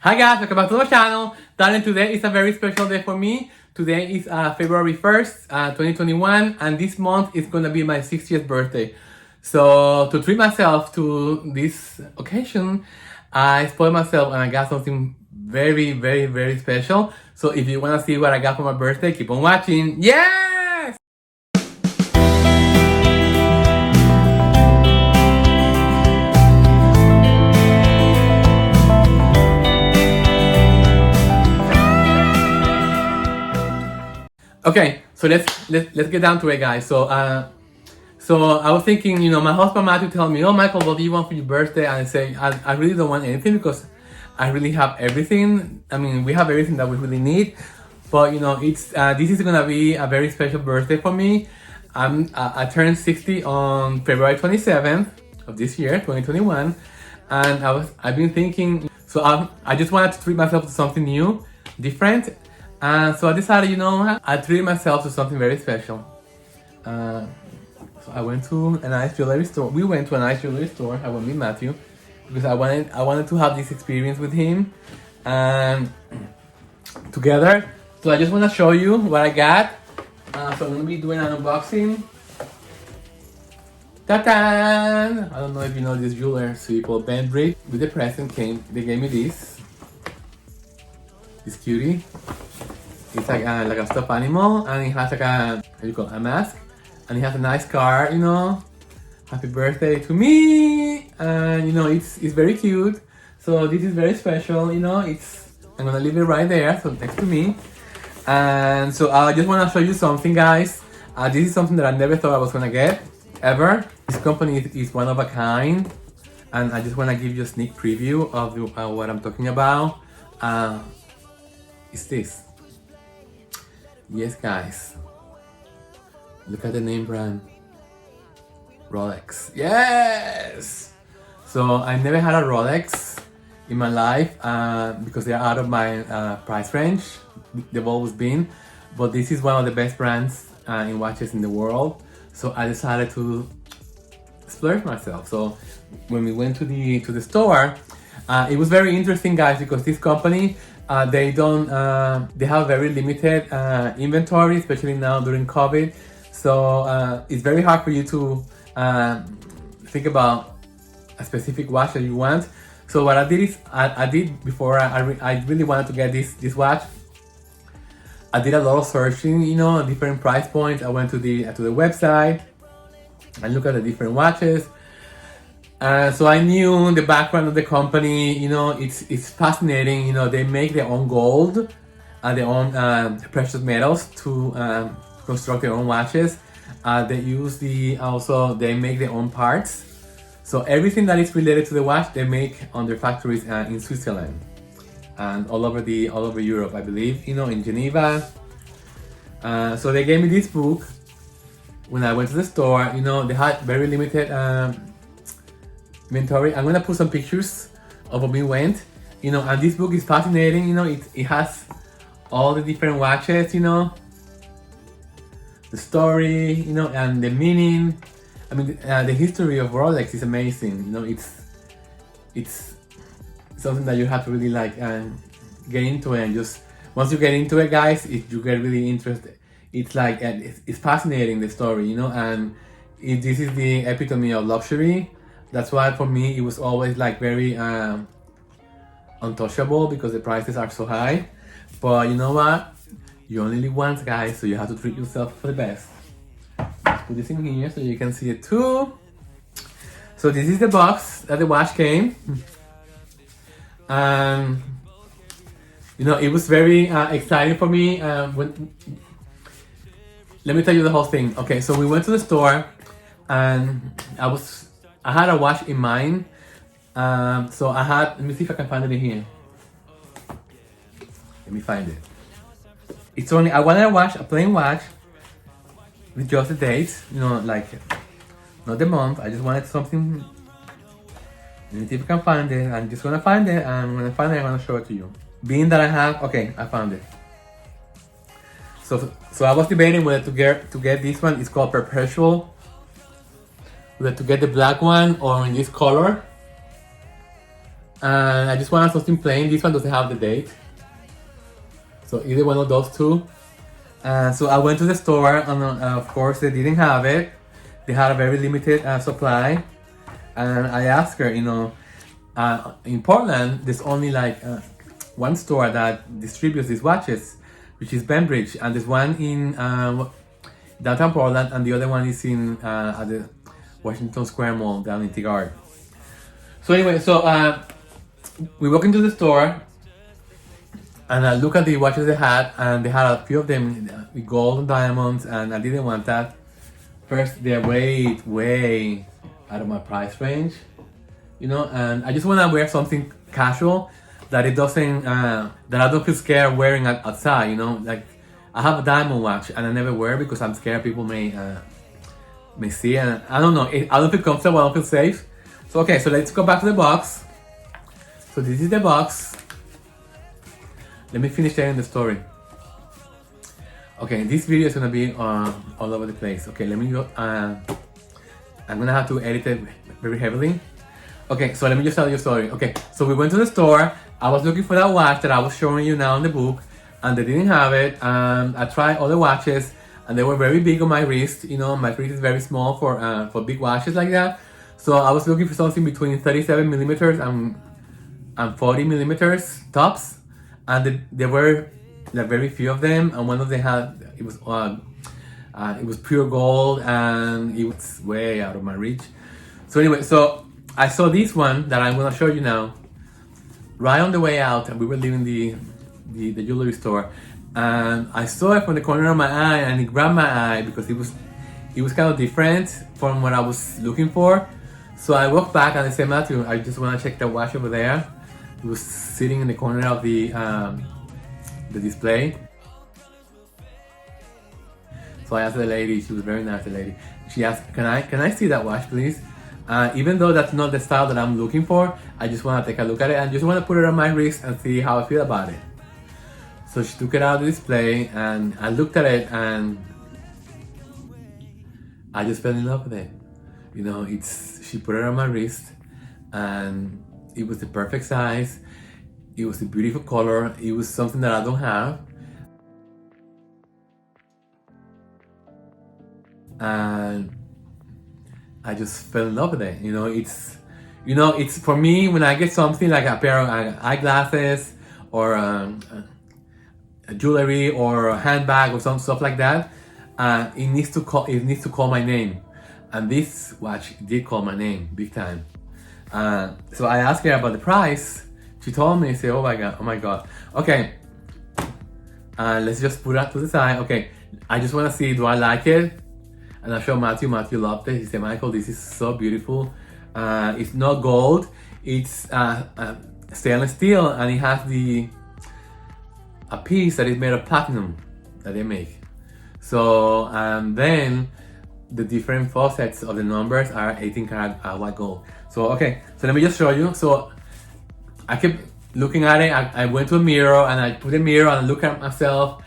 Hi guys, welcome back to the channel. Darling, today is a very special day for me. Today is February 1st, 2021, and this month is gonna be my 60th birthday. So to treat myself to this occasion, I spoiled myself and I got something very, very, very special. So if you wanna see what I got for my birthday, keep on watching. Yes! Okay, so let's get down to it, guys. So I was thinking, my husband Matthew tell me, "Oh, Michael, what do you want for your birthday?" And I say, I really don't want anything because I really have everything. I mean, we have everything that we really need, but it's this is gonna be a very special birthday for me. I turned 60 on February 27th of this year, 2021, and I've been thinking. So I just wanted to treat myself to something new, different. So I decided, I treated myself to something very special. So I went to a nice jewelry store. We went to a nice jewelry store. I went with Matthew because I wanted to have this experience with him and together. So I just want to show you what I got. So I'm gonna be doing an unboxing. Ta-da! I don't know if you know this jeweler, so you call Benbridge. With the present they gave me this cutie. It's like a stuffed animal, and it has like a mask, and it has a nice card, happy birthday to me, and it's very cute. So this is very special, I'm gonna leave it right there, so next to me. And so I just wanna show you something, guys. This is something that I never thought I was gonna get, ever. This company is one of a kind, and I just wanna give you a sneak preview of what I'm talking about. It's this. Yes, guys. Look at the name brand. Rolex. Yes! So I never had a Rolex in my life because they're out of my price range. They've always been. But this is one of the best brands in watches in the world. So I decided to splurge myself. So when we went to the store, it was very interesting, guys, because this company, they have very limited inventory, especially now during COVID. So it's very hard for you to think about a specific watch that you want. So what I did is, I did before I really wanted to get this watch. I did a lot of searching, different price points. I went to the website and looked at the different watches. So I knew the background of the company, it's fascinating, they make their own gold and their own precious metals to construct their own watches. They make their own parts. So everything that is related to the watch, they make on their factories in Switzerland and all over Europe, I believe, in Geneva. So they gave me this book when I went to the store. They had very limited inventory. I'm gonna put some pictures of when we went, and this book is fascinating. It has all the different watches, the story, and the meaning. I mean, the history of Rolex is amazing. It's something that you have to really get into it. And just once you get into it, guys, you get really interested. It's like it's fascinating, the story, and this is the epitome of luxury. That's why for me it was always very untouchable because the prices are so high. But you know what? You only live once, guys, so you have to treat yourself for the best. Let's put this in here so you can see it too. So this is the box that the watch came. It was very exciting for me. Let me tell you the whole thing. Okay, so we went to the store and I had a watch in mind. So let me see if I can find it in here. Let me find it. I wanted a plain watch with just the date, not the month. I just wanted something. Let me see if I can find it. I'm just gonna find it, and when I find it, I'm gonna show it to you. Being that I found it. So I was debating whether to get this one. It's called Perpetual. Whether to get the black one or in this color. And I just wanted something plain. This one doesn't have the date. So either one of those two. So I went to the store and of course they didn't have it. They had a very limited supply. And I asked her, in Portland, there's only like one store that distributes these watches, which is Benbridge. And there's one in downtown Portland and the other one is in at the Washington Square Mall down in Tigard. So anyway, we walk into the store and I look at the watches they had, and they had a few of them with gold and diamonds, and I didn't want that. First, they're way out of my price range, and I just want to wear something casual that it doesn't, that I don't feel scared wearing outside, like I have a diamond watch and I never wear it because I'm scared people may see, and I don't know, I don't feel comfortable, I don't feel safe. So okay, so let's go back to the box. So this is the box. Let me finish telling the story. Okay, this video is gonna be all over the place. Okay, let me go. I'm gonna have to edit it very heavily. Okay, so let me just tell you a story. Okay, so we went to the store. I was looking for that watch that I was showing you now in the book, and they didn't have it. I tried other watches, and they were very big on my wrist. My wrist is very small for big watches like that. So I was looking for something between 37 millimeters and 40 millimeters tops, and there were like very few of them, and one of them had it was pure gold and it was way out of my reach. So anyway, so I saw this one that I'm gonna show you now right on the way out, and we were leaving the jewelry store, and I saw it from the corner of my eye, and it grabbed my eye because it was kind of different from what I was looking for. So I walked back and I said, Matthew, I just want to check the watch over there. It was sitting in the corner of the display. So I asked the lady, she was very nice, the lady. She asked, can I see that watch, please? Even though that's not the style that I'm looking for, I just want to take a look at it and just want to put it on my wrist and see how I feel about it. So she took it out of the display and I looked at it and I just fell in love with it. She put it on my wrist and it was the perfect size. It was a beautiful color. It was something that I don't have. And I just fell in love with it. It's for me, when I get something like a pair of eyeglasses or a jewelry or a handbag or some stuff like that, it needs to call my name. And this watch did call my name big time. So I asked her about the price. She told me, say, oh my god. Okay, let's just put that to the side. Okay, I just want to see, do I like it? And I showed Matthew. Matthew loved it. He said, Michael, this is so beautiful. It's not gold, it's stainless steel, and it has a piece that is made of platinum that they make. So then the different facets of the numbers are 18 karat white gold. So okay, so let me just show you. So I kept looking at it. I went to a mirror and I put a mirror and look at myself.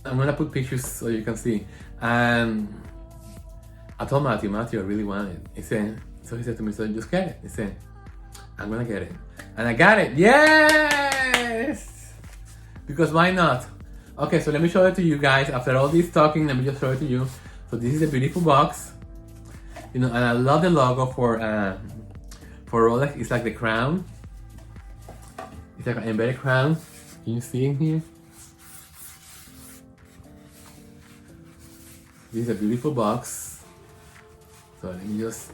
I'm gonna put pictures so you can see. And I told Matthew, I really want it. He said to me, so just get it. He said, I'm gonna get it. And I got it. Yes! Because why not? Okay, so let me show it to you guys. After all this talking, let me just show it to you. So this is a beautiful box. And I love the logo for Rolex. It's like the crown. It's like an embedded crown. Can you see it here? This is a beautiful box. So let me just...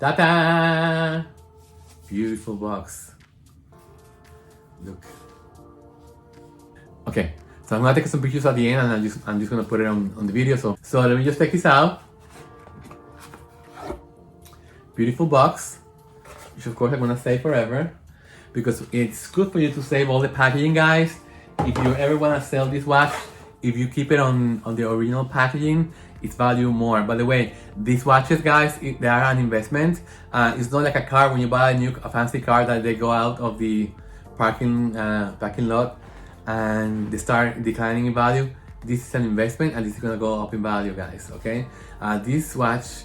Ta-da! Beautiful box. Look. Okay, so I'm gonna take some pictures at the end and I'm just gonna put it on the video. So let me just take this out. Beautiful box, which of course I'm gonna save forever because it's good for you to save all the packaging, guys. If you ever wanna sell this watch, if you keep it on the original packaging, it's value more. By the way, these watches, guys, they are an investment. It's not like a car. When you buy a fancy car that they go out of the parking lot and they start declining in value. This is an investment and this is gonna go up in value, guys, okay? This watch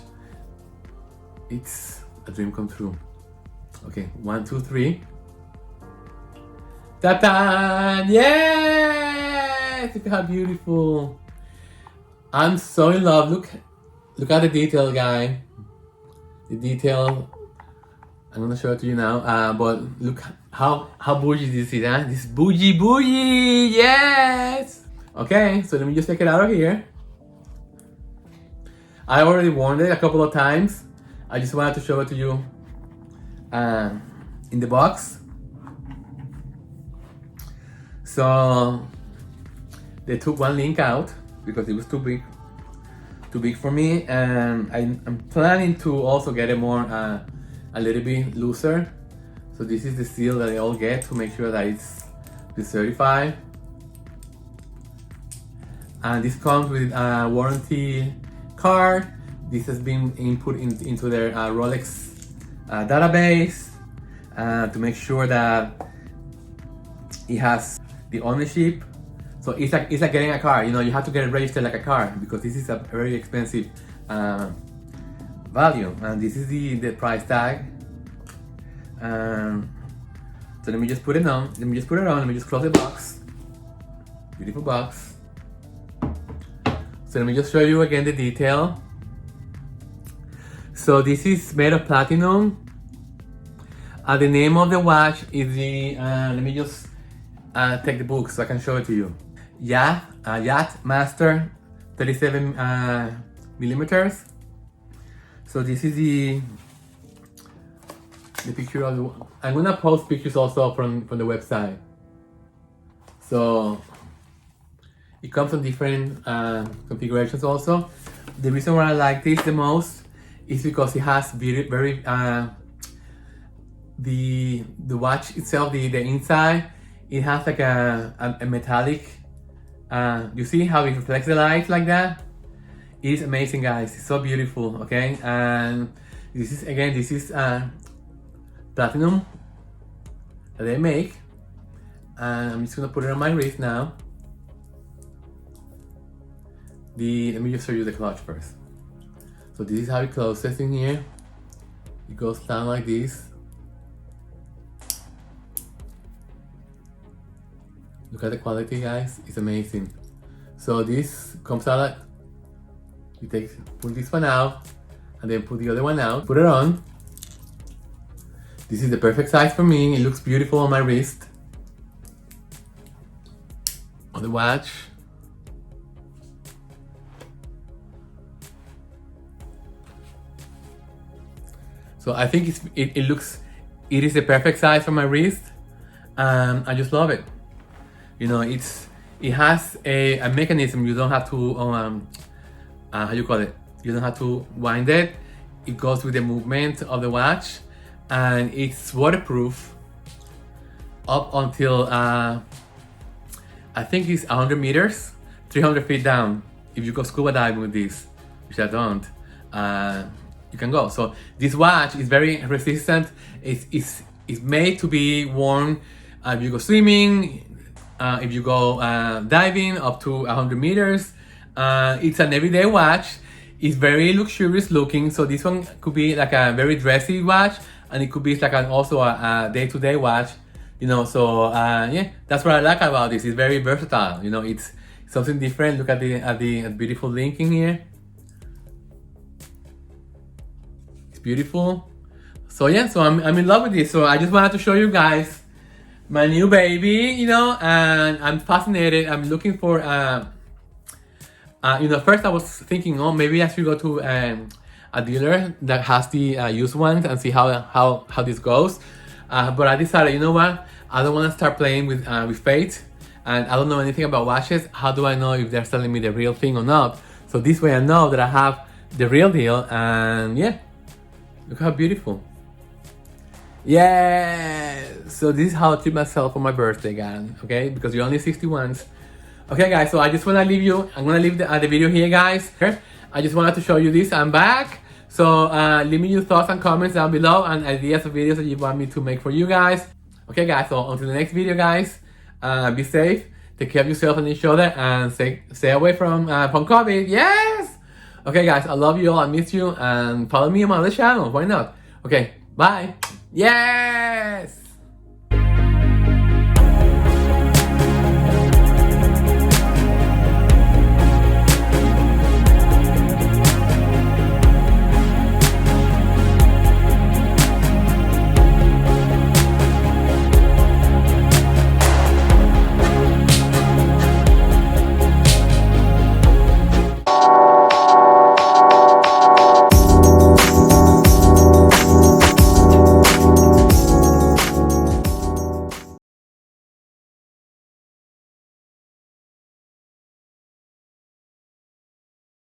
It's a dream come true. Okay, 1, 2, 3. Ta-da! Yes! Look how beautiful. I'm so in love. Look at the detail, guy. The detail. I'm gonna show it to you now. But look how bougie this is, huh? This is bougie. Yes. Okay, so let me just take it out of here. I already worn it a couple of times. I just wanted to show it to you in the box. So they took one link out because it was too big for me, and I'm planning to also get it more a little bit looser. So this is the seal that they all get to make sure that it's certified. And this comes with a warranty card. This has been input into their Rolex database to make sure that it has the ownership. So it's like getting a car. You know, you have to get it registered like a car because this is a very expensive value. And this is the price tag. So let me just put it on. Let me just close the box. Beautiful box. So let me just show you again the detail. So this is made of platinum. The name of the watch is the, let me just take the book so I can show it to you. Yacht Master 37 millimeters. So this is the picture of the, I'm gonna post pictures also from the website. So it comes in different configurations also. The reason why I like this the most is because it has very the watch itself, the inside, it has like a metallic, you see how it reflects the light like that? It is amazing, guys. It's so beautiful, okay? And this is platinum that they make. And I'm just gonna put it on my wrist now. Let me just show you the clutch first. So this is how it closes in here. It goes down like this. Look at the quality, guys. It's amazing. So this comes out like, you pull this one out and then put the other one out. Put it on. This is the perfect size for me. It looks beautiful on my wrist. On the watch. So I think it is the perfect size for my wrist. I just love it. You know, it has a mechanism. You don't have to how you call it? You don't have to wind it. It goes with the movement of the watch, and it's waterproof up until I think it's 100 meters, 300 feet down. If you go scuba diving with this, which I don't, you can go. So this watch is very resistant. It's made to be worn if you go swimming, if you go diving up to 100 meters. It's an everyday watch. It's very luxurious looking. So this one could be like a very dressy watch, and it could be like also a day-to-day watch. You know, so yeah, that's what I like about this. It's very versatile. You know, it's something different. Look at the beautiful link in here. Beautiful. So yeah, so I'm in love with this. So I just wanted to show you guys my new baby, you know, and I'm fascinated. I'm looking for you know, first I was thinking, oh, maybe I should go to a dealer that has the used ones and see how this goes. But I decided, you know what, I don't want to start playing with fate, and I don't know anything about watches. How do I know if they're selling me the real thing or not? So this way I know that I have the real deal. And yeah, look how beautiful. Yeah, so this is how I treat myself for my birthday, guys. Okay, because you're only 61s. Okay, guys, so I just want to leave you. I'm going to leave the video here, guys. I just wanted to show you this. I'm back. So leave me your thoughts and comments down below and ideas of videos that you want me to make for you guys. Okay, guys, so until the next video, guys, be safe, take care of yourself and each other, and stay away from COVID. Yes! Okay, guys, I love you all. I miss you. And follow me on my other channel. Why not? Okay, bye. Yes!